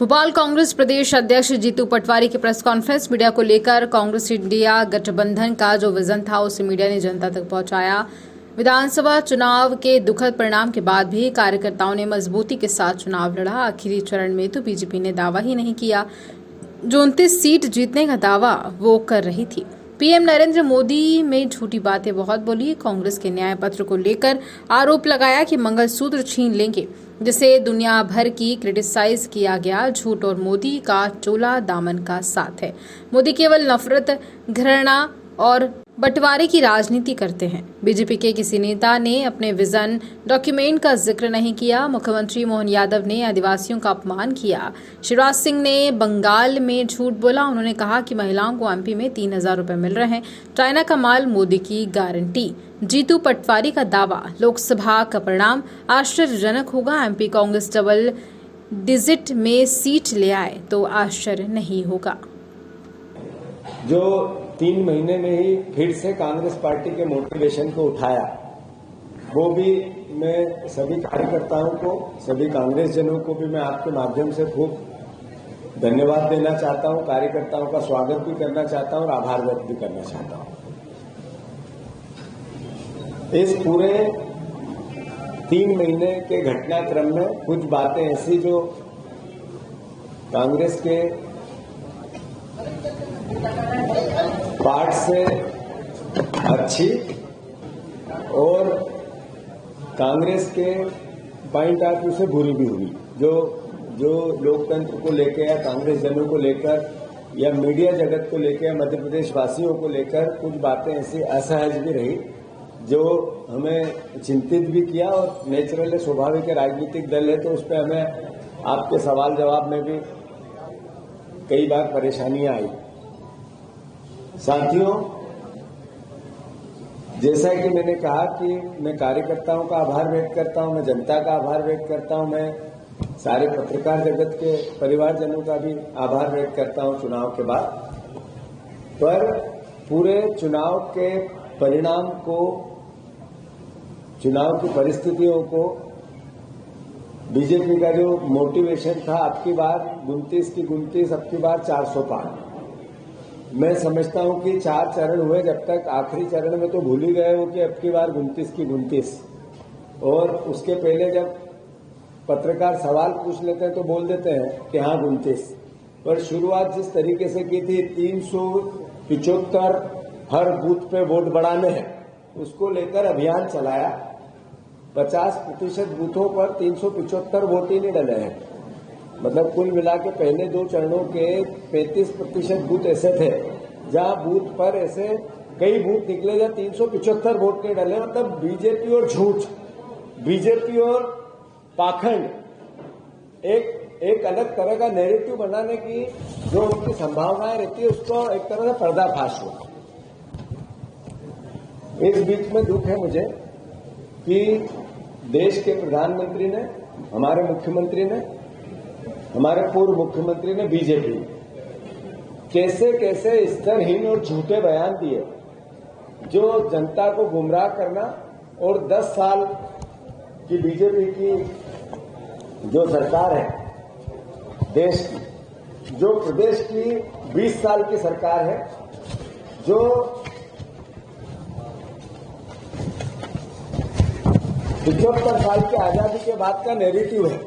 भोपाल कांग्रेस प्रदेश अध्यक्ष जीतू पटवारी की press conference. Media को लेकर कांग्रेस इंडिया गठबंधन का जो विजन था उसे मीडिया ने जनता तक पहुंचाया। विधानसभा चुनाव के दुखद परिणाम के बाद भी कार्यकर्ताओं ने मजबूती के साथ चुनाव लड़ा। आखिरी चरण में तो बीजेपी ने दावा ही नहीं किया, जो 29 सीट जीतने का दावा वो कर रही थी। पीएम नरेंद्र मोदी में झूठी बातें बहुत बोली। कांग्रेस के न्याय पत्र को लेकर आरोप लगाया कि मंगलसूत्र छीन लेंगे, जिसे दुनिया भर की क्रिटिसाइज किया गया। झूठ और मोदी का चोला दामन का साथ है। मोदी केवल नफरत, घृणा और बंटवारे की राजनीति करते हैं। बीजेपी के किसी नेता ने अपने विजन डॉक्यूमेंट का जिक्र नहीं किया। मुख्यमंत्री मोहन यादव ने आदिवासियों का अपमान किया। शिवराज सिंह ने बंगाल में झूठ बोला। उन्होंने कहा कि महिलाओं को एमपी में 3,000 रुपए मिल रहे हैं। चाइना का माल मोदी की गारंटी। जीतू पटवारी का दावा, लोकसभा का परिणाम आश्चर्यजनक होगा। एमपी कांग्रेस डबल डिजिट में सीट ले आए तो आश्चर्य नहीं होगा। जो 3 महीने में ही फिर से कांग्रेस पार्टी के मोटिवेशन को उठाया, वो भी मैं सभी कार्यकर्ताओं को, सभी कांग्रेस जनों को भी मैं आपके माध्यम से खूब धन्यवाद देना चाहता हूं। कार्यकर्ताओं का स्वागत भी करना चाहता हूं और आभार व्यक्त भी करना चाहता हूं। इस पूरे 3 महीने के घटनाक्रम में कुछ बातें ऐसी जो कांग्रेस के पार्ट से अच्छी और कांग्रेस के पॉइंट ऑफ व्यू से बुरी भी हुई, जो लोकतंत्र को लेकर या कांग्रेस जनों को लेकर या मीडिया जगत को लेकर या मध्य प्रदेश वासियों को लेकर कुछ बातें ऐसी असहज भी रही, जो हमें चिंतित भी किया। और नेचुरल स्वाभाविक राजनीतिक दल है तो उस पर हमें आपके सवाल जवाब में भी कई बार परेशानियां आई। साथियों, जैसा कि मैंने कहा कि मैं कार्यकर्ताओं का आभार व्यक्त करता हूं, मैं जनता का आभार व्यक्त करता हूं, मैं सारे पत्रकार जगत के परिवारजनों का भी आभार व्यक्त करता हूं चुनाव के बाद। पर पूरे चुनाव के परिणाम को, चुनाव की परिस्थितियों को, बीजेपी का जो मोटिवेशन था, अब की बार 29 की 29, अब की बार 400 पार। मैं समझता हूं कि 4 चरण हुए, जब तक आखिरी चरण में तो भूल ही गए हो कि अब की बार 29 की 29। और उसके पहले जब पत्रकार सवाल पूछ लेते हैं तो बोल देते हैं कि हाँ 29। पर शुरुआत जिस तरीके से की थी, 375 हर बूथ पे वोट बढ़ाने हैं, उसको लेकर अभियान चलाया। 50% बूथों पर 375 वोट ही नहीं डले हैं। मतलब कुल मिला के पहले 2 चरणों के 35% बूथ ऐसे थे जहां बूथ पर ऐसे कई बूथ निकले जहां 375 वोट नहीं डले। मतलब बीजेपी और झूठ, बीजेपी और पाखंड, एक अलग तरह का नैरेटिव बनाने की जो उनकी संभावनाएं रहती है, उसको एक तरह से पर्दाफाश हुआ। इस बीच में दुख है मुझे कि देश के प्रधानमंत्री ने, हमारे मुख्यमंत्री ने, हमारे पूर्व मुख्यमंत्री ने, बीजेपी कैसे कैसे स्तरहीन और झूठे बयान दिए, जो जनता को गुमराह करना। और 10 साल की बीजेपी की जो सरकार है देश की, जो प्रदेश की 20 साल की सरकार है, जो 75 साल की आजादी के बाद का नैरेटिव है,